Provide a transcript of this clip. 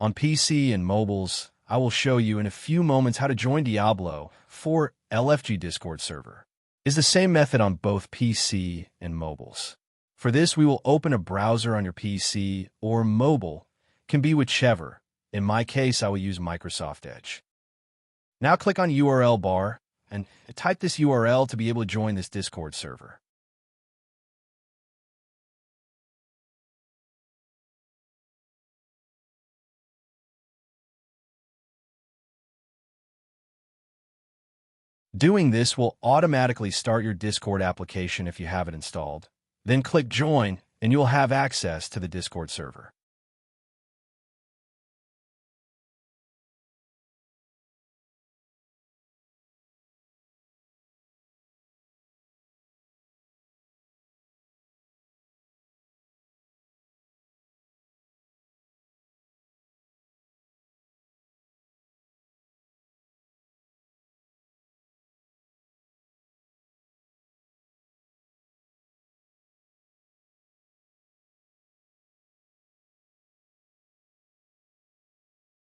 On PC and mobiles, I will show you in a few moments how to join Diablo for LFG Discord server. It's the same method on both PC and mobiles. For this, we will open a browser on your PC or mobile, can be whichever. In my case, I will use Microsoft Edge. Now click on URL bar and type this URL to be able to join this Discord server. Doing this will automatically start your Discord application if you have it installed. Then click Join, and you will have access to the Discord server.